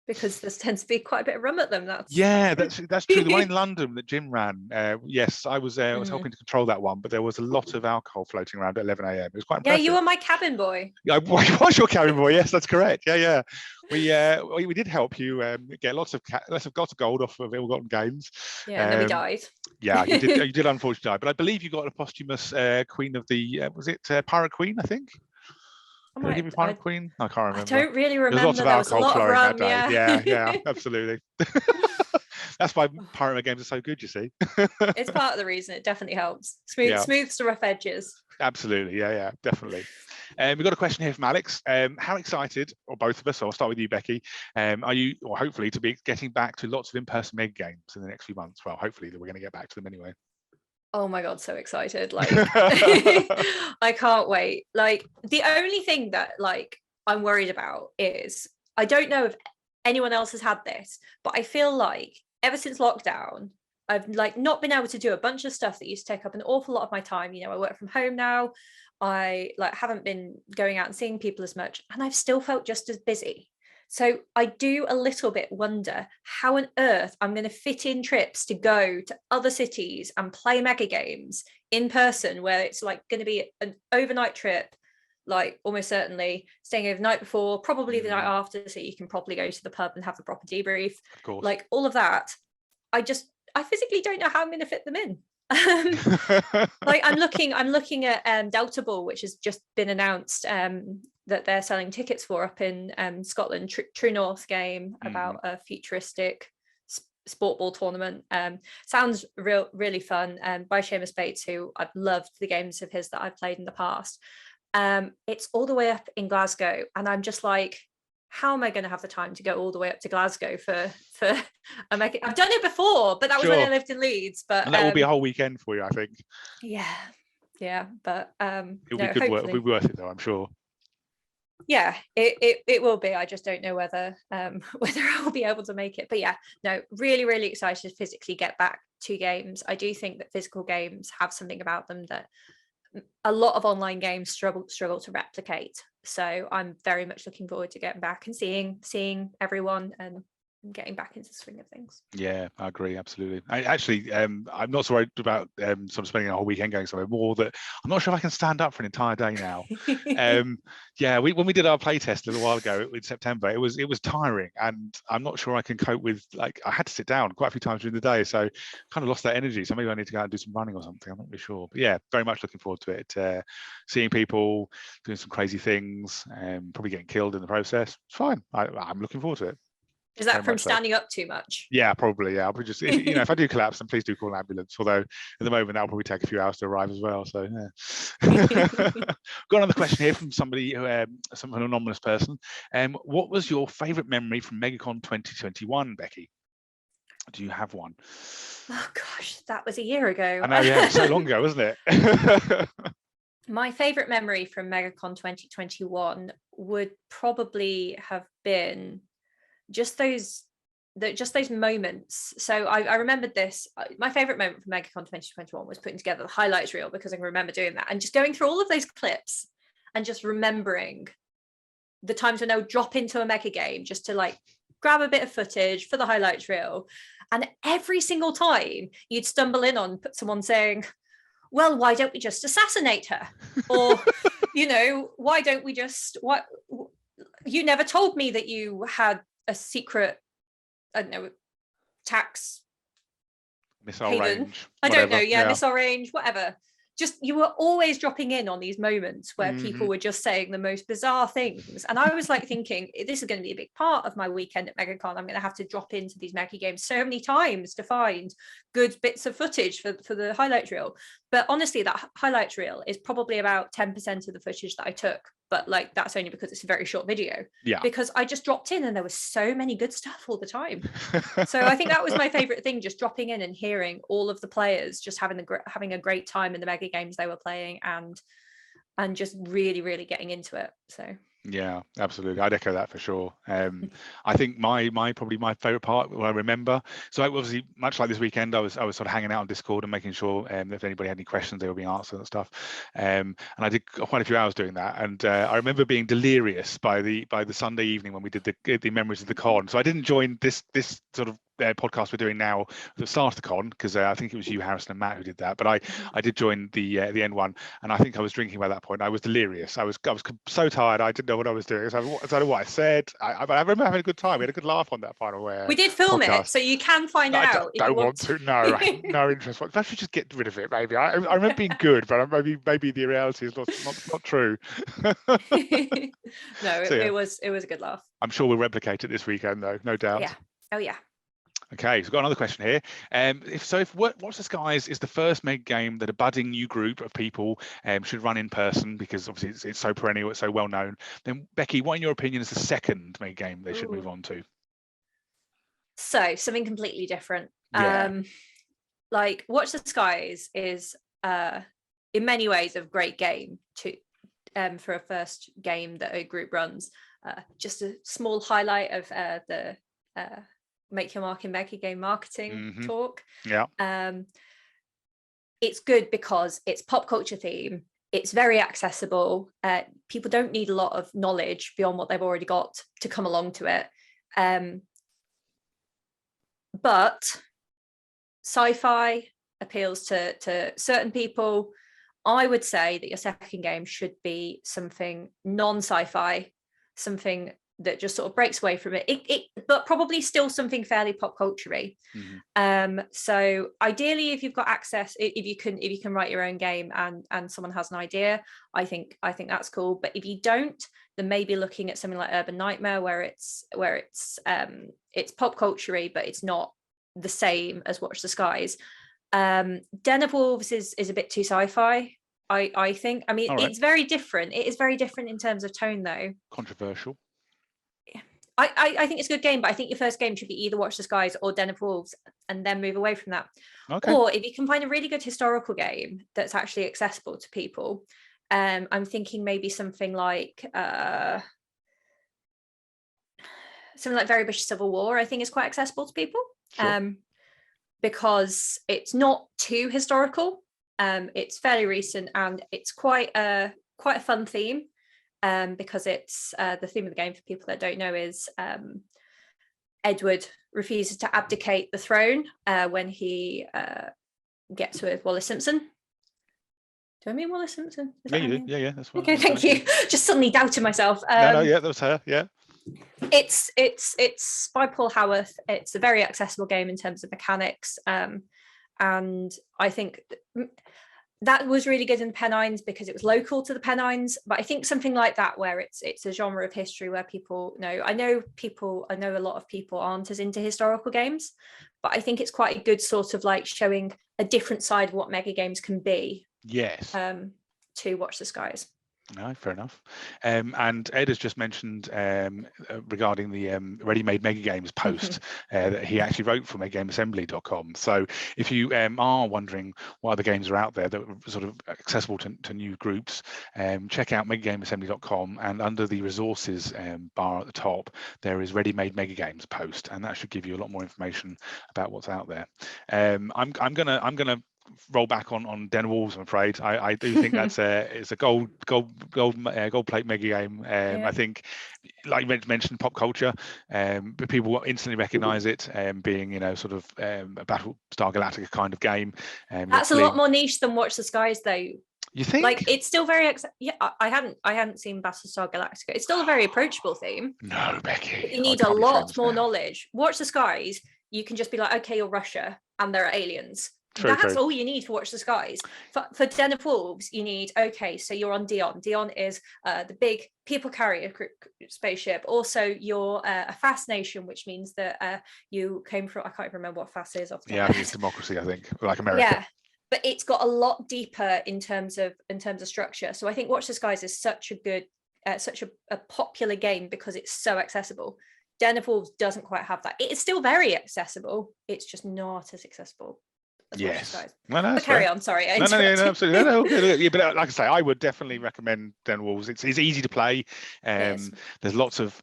because there tends to be quite a bit of rum at them. That's true. The one in London that Jim ran, yes, I was helping to control that one, but there was a lot of alcohol floating around at 11 a.m. It was quite impressive. Yeah, you were my cabin boy. Yeah, I was your cabin boy. Yes, that's correct. Yeah. We did help you get lots of gold off of ill-gotten gains. Yeah, and then we died. Yeah, you did unfortunately die, but I believe you got a posthumous Queen of the was it Pirate Queen? I think. Did I give you Pirate Queen? I can't remember. I don't really remember. There was a lot of rum, that day. Yeah, absolutely. That's why pirate games are so good, you see. It's part of the reason. It definitely helps. Smooths the rough edges. Absolutely, yeah, definitely. We've got a question here from Alex. How excited, or both of us, so I'll start with you, Becky, are you, or hopefully, to be getting back to lots of in-person mega games in the next few months? Well, hopefully that we're going to get back to them anyway. Oh my God, so excited. I can't wait. The only thing that I'm worried about is, I don't know if anyone else has had this, but I feel like ever since lockdown, I've not been able to do a bunch of stuff that used to take up an awful lot of my time. I work from home now. I haven't been going out and seeing people as much, and I've still felt just as busy. So I do a little bit wonder how on earth I'm going to fit in trips to go to other cities and play mega games in person, where it's going to be an overnight trip, almost certainly staying overnight before, probably the night after, so you can probably go to the pub and have a proper debrief. Of course. All of that. I physically don't know how I'm going to fit them in. I'm looking at Delta Ball, which has just been announced, that they're selling tickets for up in Scotland. True North game about a futuristic sport ball tournament. Sounds really fun. By Seamus Bates, who I've loved the games of his that I've played in the past. It's all the way up in Glasgow, and I'm just how am I going to have the time to go all the way up to Glasgow for a mega? I've done it before, but that was when I lived in Leeds. But that will be a whole weekend for you, I think. Yeah, but it'll be good work. It'll be worth it though, I'm sure. Yeah, it will be. I just don't know whether I'll be able to make it. But yeah, no, really, really excited to physically get back to games. I do think that physical games have something about them that a lot of online games struggle to replicate. So I'm very much looking forward to getting back and seeing everyone and getting back into the swing of things. Yeah, I agree, absolutely. I'm not so worried about sort of spending a whole weekend going somewhere, more that I'm not sure if I can stand up for an entire day now. When we did our playtest a little while ago in September, it was tiring, and I'm not sure I can cope with, like, I had to sit down quite a few times during the day, so kind of lost that energy. So maybe I need to go out and do some running or something. I'm not really sure, but yeah, very much looking forward to it. Seeing people doing some crazy things, probably getting killed in the process. It's fine. I'm looking forward to it. Is that from standing up too much? Yeah, probably. Yeah, I'll probably just, if I do collapse, then please do call an ambulance. Although at the moment that'll probably take a few hours to arrive as well. So yeah. Got another question here from somebody who, some anonymous person. What was your favourite memory from MegaCon 2021, Becky? Do you have one? Oh gosh, that was a year ago. I know, yeah, so long ago, wasn't it? My favourite memory from MegaCon 2021 would probably have been just those moments. So I remembered this. My favorite moment from MegaCon 2021 was putting together the highlights reel, because I can remember doing that and just going through all of those clips and just remembering the times when I would drop into a mega game just to like grab a bit of footage for the highlights reel. And every single time you'd stumble in on someone saying, well, why don't we just assassinate her? Or, why don't we just, what, you never told me that you had a secret, I don't know, tax missile haven. range. I don't know. Yeah, missile range, whatever. Just, you were always dropping in on these moments where people were just saying the most bizarre things. And I was like thinking, this is going to be a big part of my weekend at MegaCon. I'm going to have to drop into these mega games so many times to find good bits of footage for the highlights reel. But honestly, that highlights reel is probably about 10% of the footage that I took. But like, that's only because it's a very short video. Yeah. Because I just dropped in and there was so many good stuff all the time. So I think that was my favorite thing, just dropping in and hearing all of the players just having a great time in the mega games they were playing, and just really, really getting into it. So yeah, absolutely, I'd echo that for sure. I think my probably my favorite part, what I remember, so obviously much like this weekend, I was sort of hanging out on Discord and making sure if anybody had any questions, they were being answered and stuff, and I did quite a few hours doing that, and I remember being delirious by the Sunday evening when we did the memories of the con. So I didn't join this sort of podcast we're doing now at the start of the con, because I think it was you, Harrison, and Matt who did that, but I did join the end one, and I think I was drinking by that point. I was delirious. I was so tired, I didn't know what I was doing. So I don't know what I said. I remember having a good time. We had a good laugh on that final we did film podcast. it, so you can find out. I don't want to. No, I have no interest. I should just get rid of it. Maybe I remember being good, but maybe the reality is not true. No, it was a good laugh. I'm sure we'll replicate it this weekend, though, no doubt. Yeah. Oh yeah. Okay, so we've got another question here. If Watch the Skies is the first mega game that a budding new group of people should run in person, because obviously it's so perennial, it's so well known, then Becky, what in your opinion is the second mega game they should move on to? So something completely different. Yeah. Like Watch the Skies is in many ways a great game for a first game that a group runs. Just a small highlight of the Make Your Mark in Megagame marketing talk. Yeah. It's good because it's pop culture theme. It's very accessible. People don't need a lot of knowledge beyond what they've already got to come along to it. But sci-fi appeals to certain people. I would say that your second game should be something non-sci-fi, something that just sort of breaks away from it, but probably still something fairly pop culture-y. So ideally, if you've got access, if you can write your own game and someone has an idea, I think that's cool. But if you don't, then maybe looking at something like Urban Nightmare, where it's pop culture-y, but it's not the same as Watch the Skies. Den of Wolves is a bit too sci-fi, I think. I mean, it's very different. It is very different in terms of tone, though. Controversial. I think it's a good game, but I think your first game should be either Watch the Skies or Den of Wolves, and then move away from that. Okay. Or if you can find a really good historical game that's actually accessible to people, I'm thinking maybe something like Very British Civil War, I think is quite accessible to people. Sure. Because it's not too historical. It's fairly recent, and it's quite a fun theme. Because it's the theme of the game, for people that don't know, is Edward refuses to abdicate the throne when he gets with Wallace Simpson. Do I mean Wallace Simpson? Yeah, you do. Yeah, that's fine. Okay, thank you. Just suddenly doubted myself. No, yeah, that was her. Yeah. It's by Paul Howarth. It's a very accessible game in terms of mechanics, and I think that was really good in the Pennines because it was local to the Pennines. But I think something like that, where it's a genre of history where people know. I know a lot of people aren't as into historical games, but I think it's quite a good sort of like showing a different side of what mega games can be. Yes. To Watch the Skies. No, fair enough. And Ed has just mentioned regarding the ready-made Mega Games post that he actually wrote for MegagameAssembly.com. So if you are wondering what other games are out there that are sort of accessible to new groups, check out MegagameAssembly.com, and under the resources bar at the top, there is ready-made Mega Games post, and that should give you a lot more information about what's out there. I'm gonna roll back on Den of Wolves, I'm afraid. I do think that's it's a gold plate mega game. I think, like you mentioned, pop culture, but people instantly recognise it, being sort of a Battlestar Galactica kind of game. That's a lot more niche than Watch the Skies, though. You think? Like, it's still very I hadn't seen Battlestar Galactica. It's still a very approachable theme. No, Becky. But you need a lot more knowledge. Watch the Skies, you can just be like, okay, you're Russia and there are aliens. That's all you need to Watch the Skies. For Den of Wolves, you need, okay, so you're on Dion. Dion is the big people carrier spaceship. Also, you're a fast nation, which means that you came from, I can't even remember what fast is off the top of my head. It's democracy, I think, like America. Yeah, but it's got a lot deeper in terms of structure. So I think Watch the Skies is such a good, such a popular game because it's so accessible. Den of Wolves doesn't quite have that. It is still very accessible. It's just not as accessible. Yes. But carry on. Sorry. No, absolutely. No, yeah, but like I say, I would definitely recommend Den of Wolves. It's easy to play. There's lots of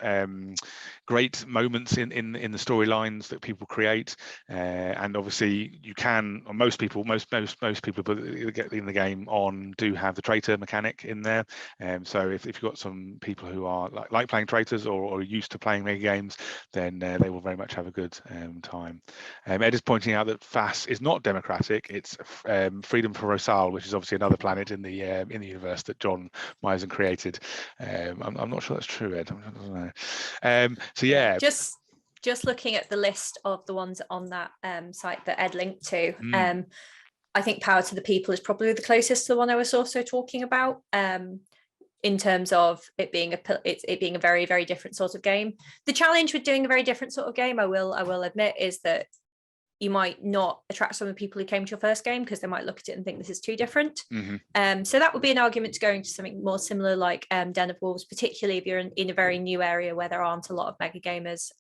great moments in the storylines that people create, and obviously you can, or most people that get in the game do have the traitor mechanic in there. So if you've got some people who are like playing traitors or used to playing mega games, then they will very much have a good time. Ed is pointing out that FAS is not democratic. It's Freedom for Rosal, which is obviously another planet in the universe that John Myerson created. I'm not sure that's true, Ed. I don't know. So yeah, just looking at the list of the ones on that site that Ed linked to, I think Power to the People is probably the closest to the one I was also talking about, in terms of it being a very, very different sort of game. The challenge with doing a very different sort of game, I will admit, is that you might not attract some of the people who came to your first game because they might look at it and think this is too different. So that would be an argument to going to something more similar like Den of Wolves, particularly if you're in a very new area where there aren't a lot of mega gamers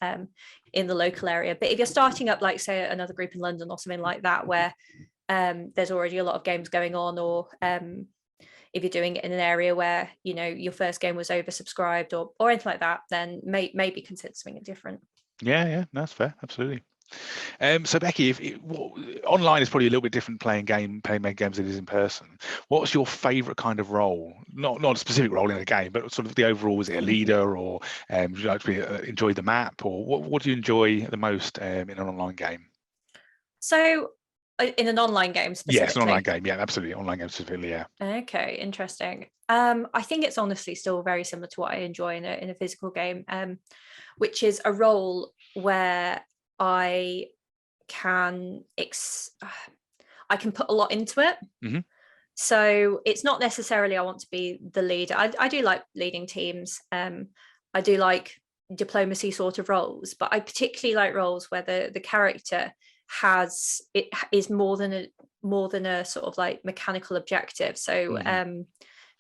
in the local area. But if you're starting up, like say another group in London or something like that, where there's already a lot of games going on, or if you're doing it in an area where your first game was oversubscribed or anything like that, then maybe consider something different. Yeah, that's fair, absolutely. So Becky, online is probably a little bit different playing mega games than it is in person. What's your favourite kind of role? Not a specific role in a game, but sort of the overall. Is it a leader, or would you like to enjoy the map, or what do you enjoy the most in an online game? So in an online game specifically? Yes, an online game. Yeah, absolutely, online game specifically. Yeah. Okay, interesting. I think it's honestly still very similar to what I enjoy in a physical game, which is a role where I can put a lot into it. So it's not necessarily I want to be the leader. I do like leading teams. I do like diplomacy sort of roles, but I particularly like roles where the character is more than a sort of like mechanical objective. So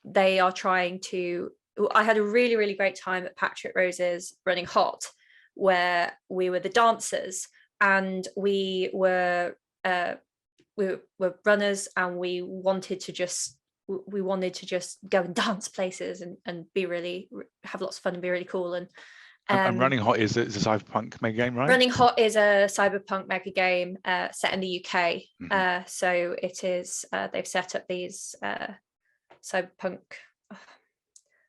they are trying to. I had a really, really great time at Patrick Rose's Running Hot, where we were the dancers and we were runners, and we wanted to just go and dance places and be really have lots of fun and be really cool. And Running Hot is a cyberpunk mega game, right? Running Hot is a cyberpunk mega game set in the UK. So it is they've set up these cyberpunk.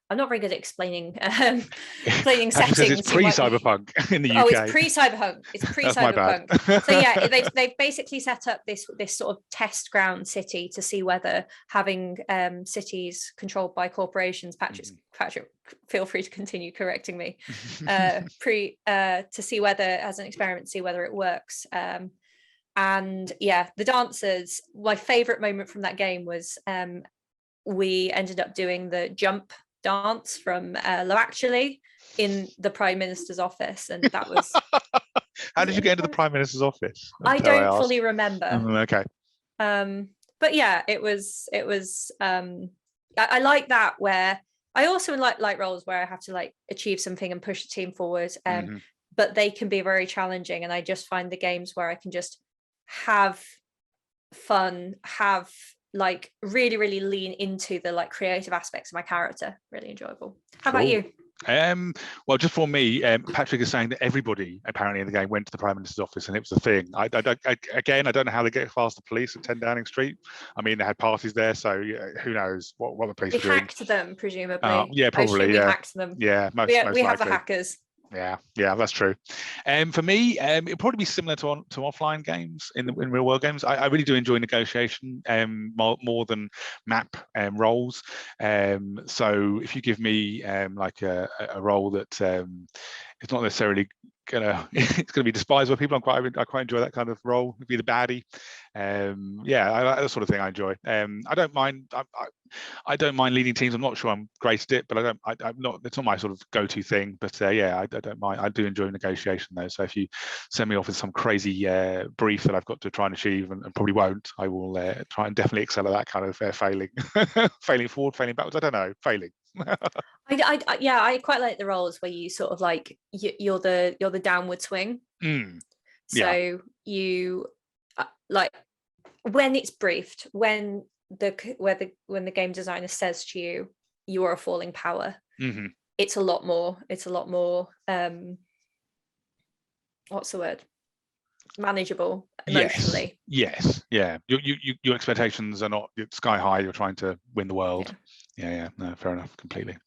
I'm not very good at explaining settings. It's pre-cyberpunk in the UK. Oh, it's pre-cyberpunk. It's pre-cyberpunk. So yeah, they've basically set up this sort of test ground city to see whether having cities controlled by corporations. Patrick, feel free to continue correcting me. To see whether, as an experiment, see whether it works. And yeah, the dancers. My favorite moment from that game was we ended up doing the jump dance from Love Actually in the Prime Minister's office, and that was How did you get into the Prime Minister's office? I don't fully remember. Okay. But yeah, it was I like that, where I also like light roles where I have to like achieve something and push the team forward, but they can be very challenging, and I just find the games where I can just have fun, have like really lean into the like creative aspects of my character really enjoyable. How about you? Well, just for me, Patrick is saying that everybody apparently in the game went to the Prime Minister's office, and it was a thing. I don't know how they get past the police at 10 Downing Street. I mean, they had parties there, so who knows what the police were doing. Hacked them, presumably. Yeah, probably. Yeah, hacked them. Yeah, most we likely. have the hackers. Yeah, that's true. For me, it'll probably be similar to offline games in real world games. I really do enjoy negotiation more than map roles. So if you give me like a role that it's not necessarily it's gonna be despised by people, I quite enjoy that kind of role. Be the baddie. That sort of thing I enjoy. I don't mind leading teams. I'm not sure I'm great at it, but I'm not. It's not my sort of go-to thing. But I don't mind. I do enjoy negotiation though. So if you send me off with some crazy brief that I've got to try and achieve, and probably won't, I will try and definitely excel at that kind of failing, failing forward, failing backwards. I don't know, failing. I quite like the roles where you sort of like you're the downward swing. So you like when it's briefed, when the game designer says to you, you are a falling power. It's a lot more what's the word, manageable emotionally. Yes. Yeah, your expectations are not sky high. You're trying to win the world. Yeah. No, fair enough, completely.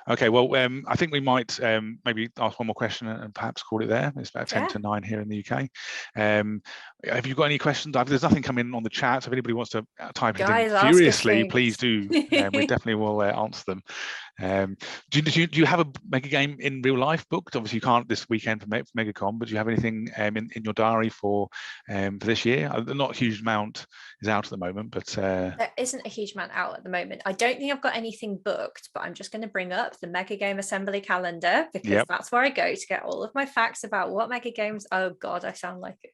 Okay, well, I think we might maybe ask one more question and perhaps call it there. It's about 10 to 9 here in the UK. Have you got any questions? There's nothing coming on the chat, so if anybody wants to type it in furiously, please do. We definitely will answer them. Do you have a Megagame in real life booked? Obviously, you can't this weekend for MegaCon, but do you have anything in your diary for this year? Not a huge amount is out at the moment, but there isn't a huge amount out at the moment. I don't think I've got anything booked, but I'm just going to bring up the Megagame Assembly Calendar, because that's where I go to get all of my facts about what Megagames. Oh God, I sound like it.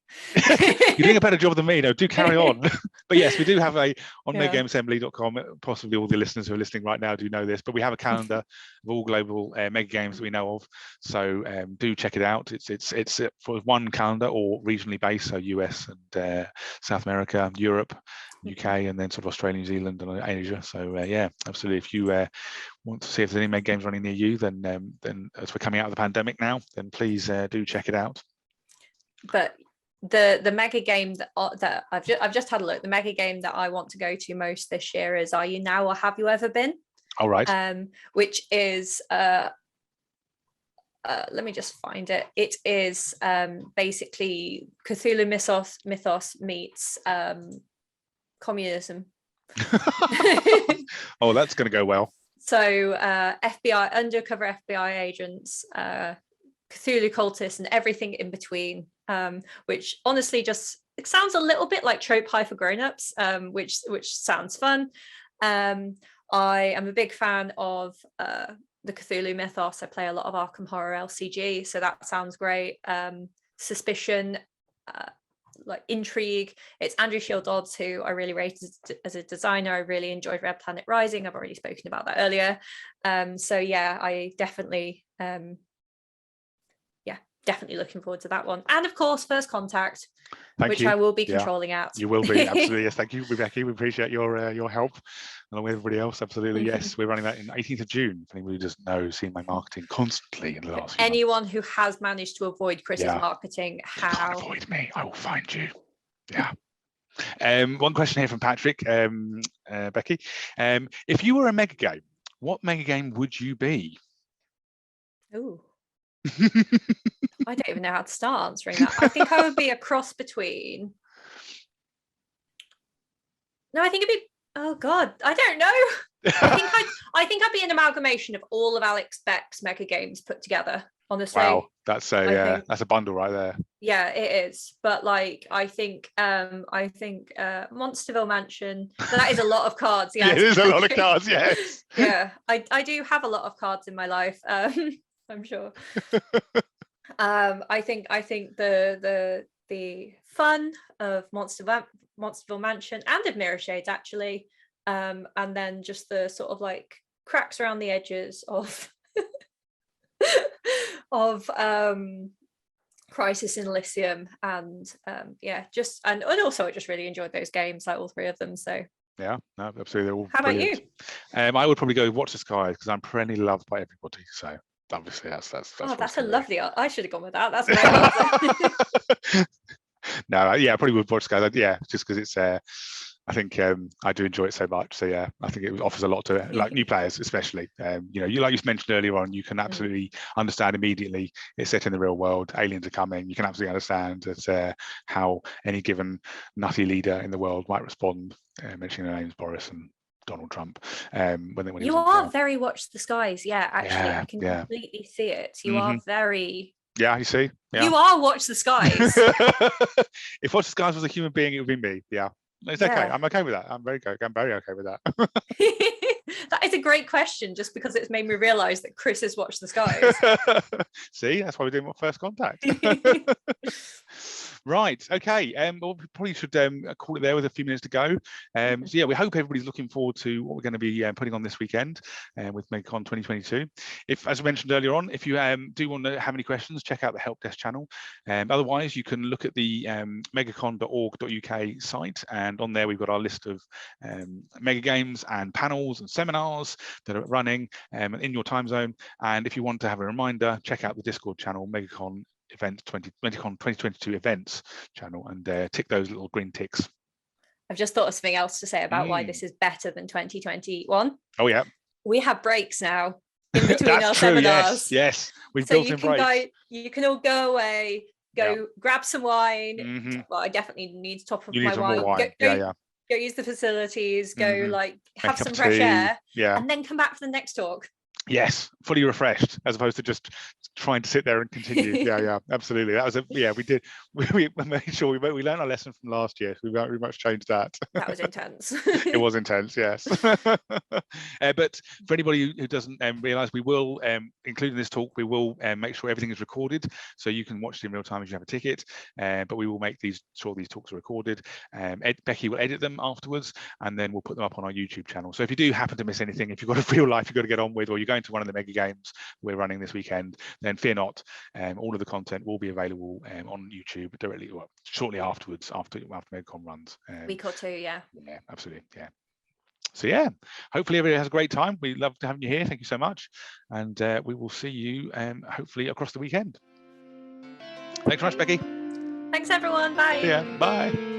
You're doing a better job than me. No, do carry on. But yes, we do have on megagameassembly.com. Possibly all the listeners who are listening right now do know this, but we have a calendar of all global mega games that we know of. So do check it out. It's for one calendar or regionally based, so US and South America, Europe, UK, and then sort of Australia, New Zealand, and Asia. So absolutely. If you want to see if there's any mega games running near you, then as we're coming out of the pandemic now, then please do check it out. But the mega game that I've just had a look, the mega game that I want to go to most this year is Are You Now or Have You Ever Been? All right. Which is let me just find it. It is basically Cthulhu mythos meets communism. Oh, that's going to go well. So undercover FBI agents, Cthulhu cultists, and everything in between, which honestly just it sounds a little bit like trope high for grown-ups, which sounds fun. I am a big fan of the Cthulhu mythos. I play a lot of Arkham Horror LCG, so that sounds great. Suspicion, like intrigue. It's Andrew Shield-Dodds, who I really rated as a designer. I really enjoyed Red Planet Rising. I've already spoken about that earlier. So yeah, I definitely definitely looking forward to that one. And of course, First Contact, which I will be controlling at. You will be, absolutely. Yes, thank you, Becky. We appreciate your help along with everybody else. Absolutely, yes. We're running that in 18th of June. If anybody doesn't know, seen my marketing constantly in the last few anyone months. Who has managed to avoid Chris's marketing, how? You can't avoid me. I will find you. Yeah. One question here from Patrick, Becky. If you were a mega game, what mega game would you be? Ooh. I don't even know how to start answering that. I think I would be a cross between. No, I think it'd be. Oh God, I don't know. I think I'd be an amalgamation of all of Alex Beck's mega games put together. Honestly, wow, that's that's a bundle right there. Yeah, it is. But like, I think Monsterville Mansion. That is a lot of cards. Yeah, it is a lot of cards. Yes. Yeah, I do have a lot of cards in my life. I'm sure. I think the fun of Monsterville Mansion and of Mirror Shades actually, and then just the sort of like cracks around the edges of of Crisis in Elysium, and just and also I just really enjoyed those games, like all three of them. So yeah, no, absolutely. They're all How brilliant. about you? I would probably go Watch the Skies because I'm perennially loved by everybody. So obviously that's a lovely. I should have gone with that. That's a great answer. No, yeah, I probably would Watch the Skies. Yeah, just because it's I think I do enjoy it so much. So yeah, I think it offers a lot to like new players, especially. You like you mentioned earlier on, you can absolutely understand immediately it's set in the real world. Aliens are coming. You can absolutely understand that how any given nutty leader in the world might respond. Mentioning their names, Boris and Donald Trump. When you are very Watch the Skies. Yeah, actually, I can completely see it. You are very. Yeah, you see. Yeah. You are Watch the Skies. If Watch the Skies was a human being, it would be me. Yeah. It's okay. I'm okay with that. I'm very okay with that. That is a great question, just because it's made me realise that Chris has watched the Skies. See, that's why we're doing First Contact. Right. Okay. Well, we probably should call it there with a few minutes to go. So yeah, we hope everybody's looking forward to what we're going to be putting on this weekend with MegaCon 2022. If, as I mentioned earlier on, if you do want to have any questions, check out the help desk channel. Otherwise, you can look at the megacon.org.uk site, and on there we've got our list of mega games and panels and seminars that are running in your time zone. And if you want to have a reminder, check out the Discord channel, MegaCon Events 2022 events channel, and tick those little green ticks. I've just thought of something else to say about why this is better than 2021. Oh yeah, we have breaks now in between our seminars. Yes, we've built in breaks. You can all go away, grab some wine. Well, I definitely need to top of my wine. Go use the facilities, go like have some fresh air, and then come back for the next talk. Yes, fully refreshed, as opposed to just trying to sit there and continue. Yeah, absolutely. That was we did. We made sure we learned our lesson from last year. So we very much changed that. That was intense. It was intense, yes. But for anybody who doesn't realise, we will include in this talk. We will make sure everything is recorded, so you can watch it in real time if you have a ticket. But we will make sure these talks are recorded. Becky will edit them afterwards, and then we'll put them up on our YouTube channel. So if you do happen to miss anything, if you've got a real life you've got to get on with, or you're going to one of the mega games we're running this weekend, then fear not. All of the content will be available on YouTube directly, shortly afterwards, after MegaCon runs. Week or two, yeah. Yeah, absolutely, yeah. So yeah, hopefully everybody has a great time. We love having you here. Thank you so much, and we will see you hopefully across the weekend. Thanks very much, Becky. Thanks everyone. Bye. Yeah, bye.